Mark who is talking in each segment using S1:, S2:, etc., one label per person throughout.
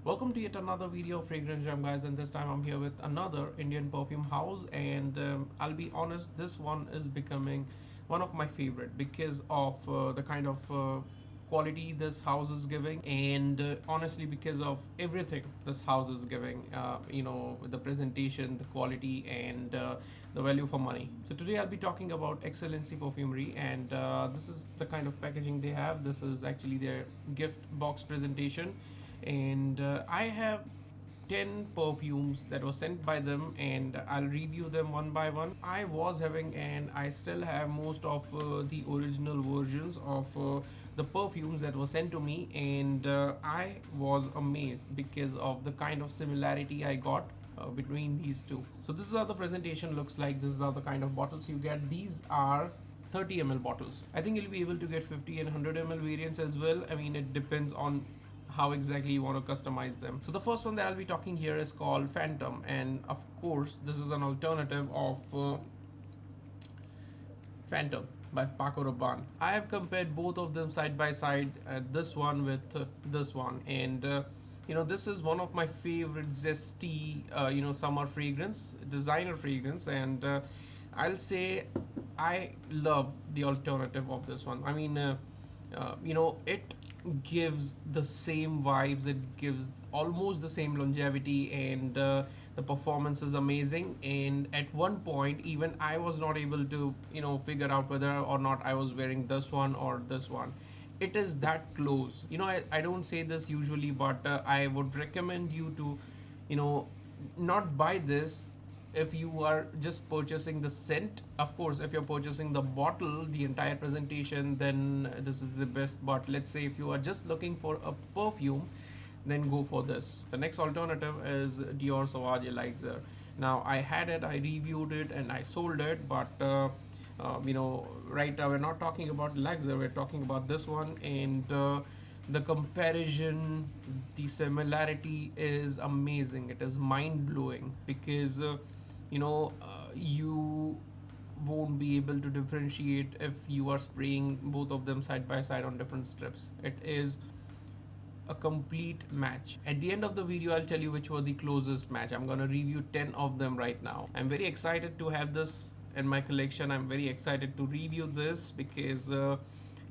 S1: Welcome to yet another video of Fragrance Jam, guys, and this time I'm here with another Indian perfume house, and I'll be honest, this one is becoming one of my favorite because of the kind of quality this house is giving, and honestly because of everything this house is giving, the presentation, the quality, and the value for money. So today I'll be talking about Xlnc Perfumery, and this is the kind of packaging they have. This is actually their gift box presentation, and I have 10 perfumes that were sent by them, and I'll review them one by one. I was having, and I still have, most of the original versions of the perfumes that were sent to me, and I was amazed because of the kind of similarity I got between these two. So this is how the presentation looks like. This is how the kind of bottles you get. These are 30 ml bottles. I think you'll be able to get 50 and 100 ml variants as well. I mean, it depends on how exactly you want to customize them. So the first one that I'll be talking here is called Phantom, and of course this is an alternative of Phantom by Paco Rabanne. I have compared both of them side by side, this one with this one, and this is one of my favorite zesty summer fragrance, designer fragrance, and I'll say I love the alternative of this one. I mean, it gives the same vibes, it gives almost the same longevity, and the performance is amazing. And at one point even I was not able to figure out whether or not I was wearing this one or this one. It is that close. I don't say this usually, but I would recommend you to not buy this if you are just purchasing the scent. Of course, if you're purchasing the bottle, the entire presentation, then this is the best. But let's say if you are just looking for a perfume, then go for this. The next alternative is Dior Sauvage Elixir. Now I had it, I reviewed it, and I sold it, but right now we're not talking about Elixir, we're talking about this one, and the comparison, the similarity is amazing. It is mind-blowing because you won't be able to differentiate if you are spraying both of them side by side on different strips. It is a complete match. At the end of the video, I'll tell you which were the closest match. I'm gonna review 10 of them right now. I'm very excited to have this in my collection. I'm very excited to review this because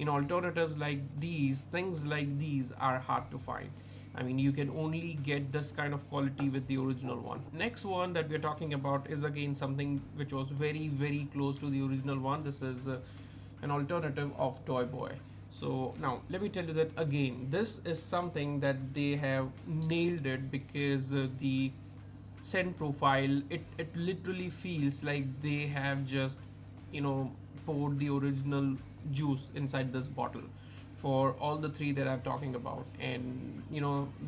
S1: alternatives like these, things like these are hard to find. I mean, you can only get this kind of quality with the original one. Next one that we're talking about is again something which was very, very close to the original one. This is an alternative of Toy Boy. So now let me tell you that again, this is something that they have nailed it because the scent profile, it literally feels like they have just poured the original juice inside this bottle for all the three that I'm talking about, and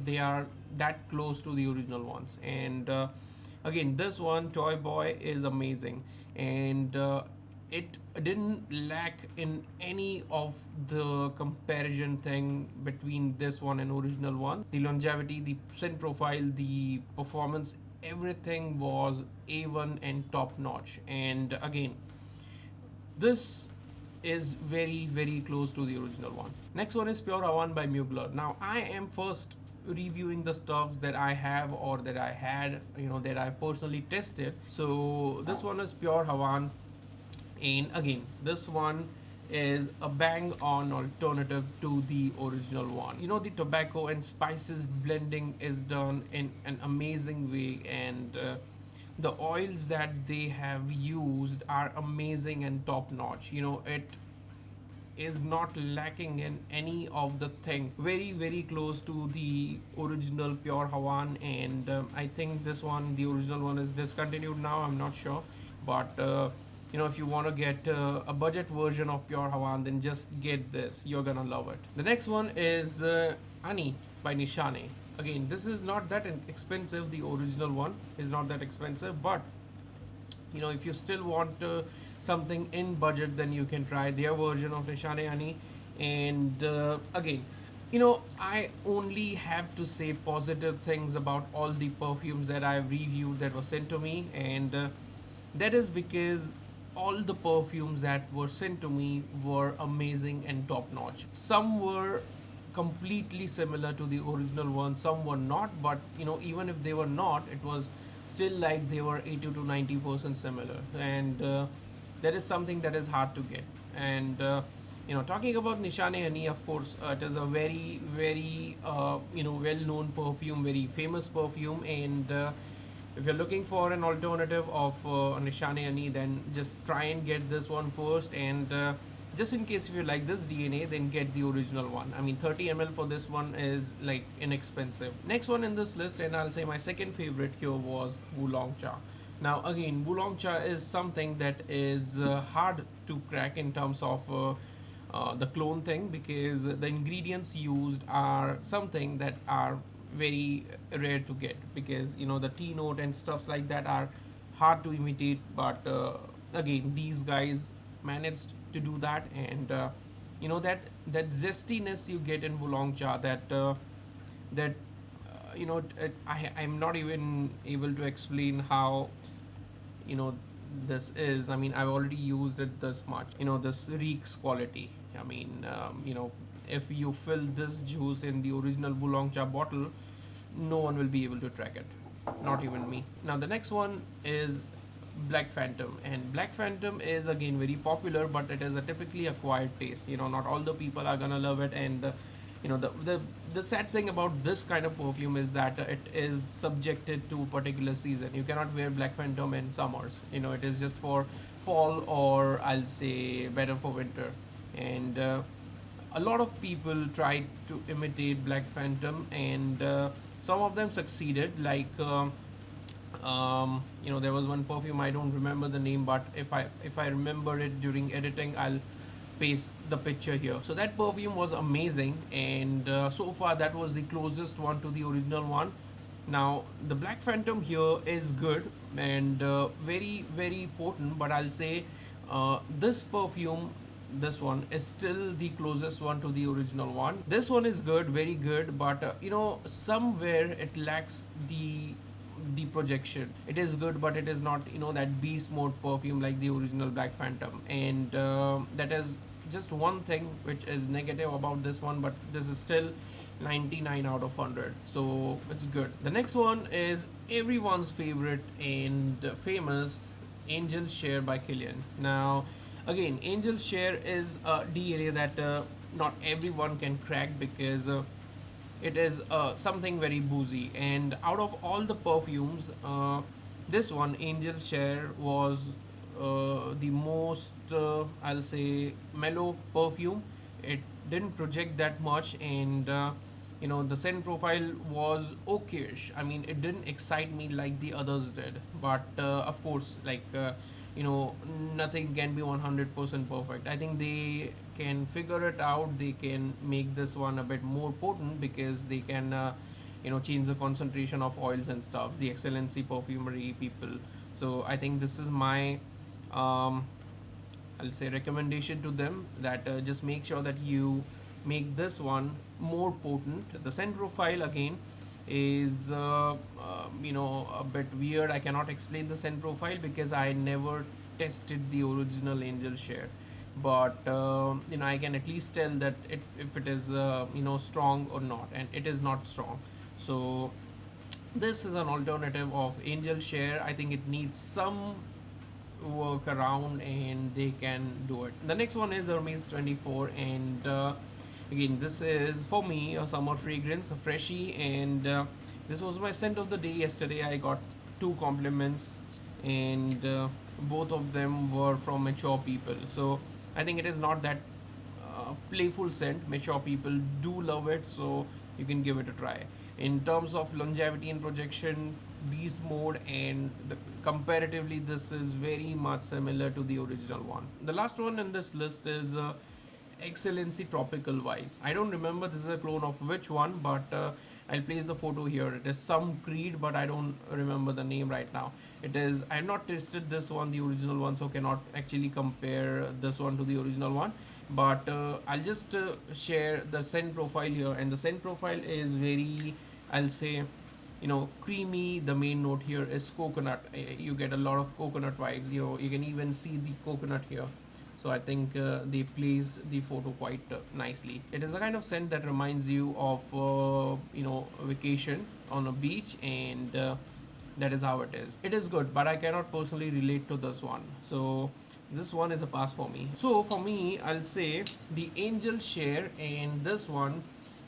S1: they are that close to the original ones. And again, this one Toy Boy is amazing, and it didn't lack in any of the comparison thing between this one and original one. The longevity, the scent profile, the performance, everything was A1 and top notch. And again, this is very, very close to the original one. Next one is Pure Havane by Mugler. Now I am first reviewing the stuffs that I have or that I had, that I personally tested. So this one is Pure Havane, and again, this one is a bang on alternative to the original one. The tobacco and spices blending is done in an amazing way, and the oils that they have used are amazing and top notch. It is not lacking in any of the thing. Very, very close to the original Pure Havane, and I think this one, the original one, is discontinued now. I'm not sure, but if you want to get a budget version of Pure Havane, then just get this. You're gonna love it. The next one is Ani by Nishane. Again, this is not that expensive. The original one is not that expensive, but if you still want something in budget, then you can try their version of Nishane Ani. And again, I only have to say positive things about all the perfumes that I've reviewed that were sent to me, and that is because all the perfumes that were sent to me were amazing and top notch. Some were completely similar to the original one. Some were not, but even if they were not, it was still like they were 80 to 90% similar, and that is something that is hard to get. And talking about Nishane Ani, of course, it is a very, very well-known perfume, very famous perfume, and if you're looking for an alternative of Nishane Ani, then just try and get this one first. And just in case if you like this DNA, then get the original one. I mean, 30 ml for this one is like inexpensive. Next one in this list, and I'll say my second favorite here, was Wulong Cha. Now again, Wulong Cha is something that is hard to crack in terms of the clone thing, because the ingredients used are something that are very rare to get, because the tea note and stuff like that are hard to imitate. But again, these guys managed to do that, and that zestiness you get in Wulong Cha, I'm not even able to explain how this is. I mean, I've already used it this much. This reeks quality. I mean, if you fill this juice in the original Wulong Cha bottle, no one will be able to track it, not even me. Now the next one is Black Phantom, and Black Phantom is again very popular, but it is a typically acquired taste. Not all the people are gonna love it, and the sad thing about this kind of perfume is that it is subjected to particular season. You cannot wear Black Phantom in summers. It is just for fall, or I'll say better for winter. And a lot of people tried to imitate Black Phantom, and some of them succeeded. Like there was one perfume, I don't remember the name, but if I remember it during editing, I'll paste the picture here. So that perfume was amazing, and so far that was the closest one to the original one. Now the Black Phantom here is good and very, very potent, but I'll say this perfume, this one is still the closest one to the original one. This one is good, very good, but somewhere it lacks the projection. It is good, but it is not that beast mode perfume like the original Black Phantom, and that is just one thing which is negative about this one, but this is still 99 out of 100, so it's good. The next one is everyone's favorite and famous Angel Share by Kilian. Now again, Angel Share is a DNA that not everyone can crack, because it is something very boozy, and out of all the perfumes, this one, Angel Share, was the most I'll say mellow perfume. It didn't project that much, and the scent profile was okayish. I mean, it didn't excite me like the others did, but of course, like nothing can be 100% perfect. I think they can figure it out. They can make this one a bit more potent, because they can change the concentration of oils and stuff, the Xlnc Perfumery people. So I think this is my I'll say recommendation to them, that just make sure that you make this one more potent. The scent profile again is a bit weird. I cannot explain the scent profile because I never tested the original Angel Share, but I can at least tell that if it is strong or not, and it is not strong. So this is an alternative of Angel Share. I think it needs some work around, and they can do it. The next one is Hermes 24, and again, this is for me a summer fragrance, a freshie, and this was my scent of the day yesterday. I got 2 compliments, and both of them were from mature people. So I think it is not that playful scent. Mature people do love it, so you can give it a try. In terms of longevity and projection, beast mode, and comparatively, this is very much similar to the original one. The last one in this list is Xlnc Tropical Vibes. I don't remember this is a clone of which one, but I'll place the photo here. It is some Creed, but I don't remember the name right now. It is, I have not tasted this one, the original one, so cannot actually compare this one to the original one. But I'll just share the scent profile here, and the scent profile is very, I'll say, creamy. The main note here is coconut. You get a lot of coconut vibes. You can even see the coconut here. So I think they placed the photo quite nicely. It is a kind of scent that reminds you of vacation on a beach, and that is how it is. It is good, but I cannot personally relate to this one. So this one is a pass for me. So for me, I'll say the Angel Share and this one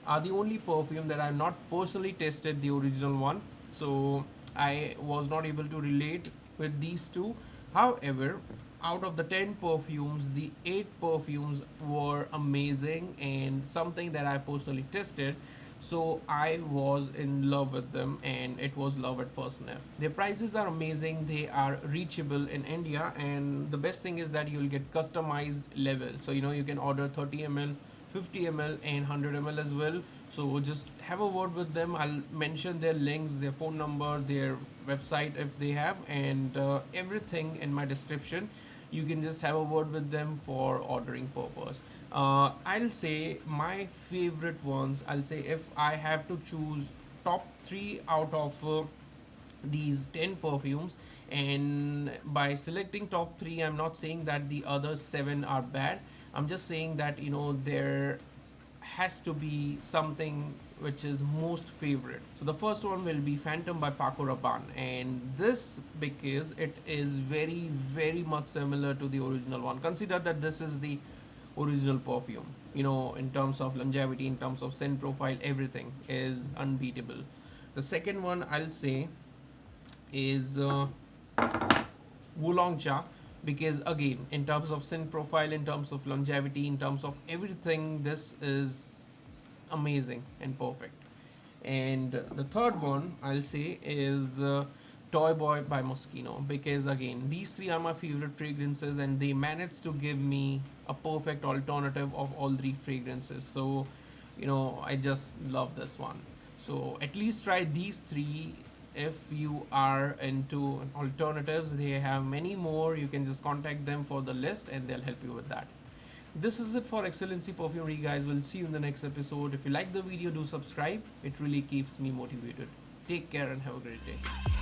S1: are the only perfume that I've not personally tested the original one. So I was not able to relate with these two. However, out of the 10 perfumes, the 8 perfumes were amazing and something that I personally tested. So I was in love with them, and it was love at first sniff. Their prices are amazing, they are reachable in India, and the best thing is that you'll get customized level. So you can order 30 ml, 50 ml and 100 ml as well. So just have a word with them. I'll mention their links, their phone number, their website if they have, and everything in my description. You can just have a word with them for ordering purpose. I'll say my favorite ones, I'll say if I have to choose top 3 out of these 10 perfumes, and by selecting top 3, I'm not saying that the other 7 are bad. I'm just saying that there has to be something which is most favorite. So the first one will be Phantom by Paco Rabanne, and this because it is very very much similar to the original one. Consider that this is the original perfume. In terms of longevity, in terms of scent profile, everything is unbeatable. The second one I'll say is Wulong Cha, because again, in terms of scent profile, in terms of longevity, in terms of everything, this is amazing and perfect. And the third one I'll say is Toy Boy by Moschino, because again, these 3 are my favorite fragrances, and they managed to give me a perfect alternative of all 3 fragrances. So I just love this one. So at least try these 3 if you are into alternatives. They have many more. You can just contact them for the list and they'll help you with that. This is it for Xlnc Perfumery, guys. We'll see you in the next episode. If you like the video, do subscribe. It really keeps me motivated. Take care and have a great day.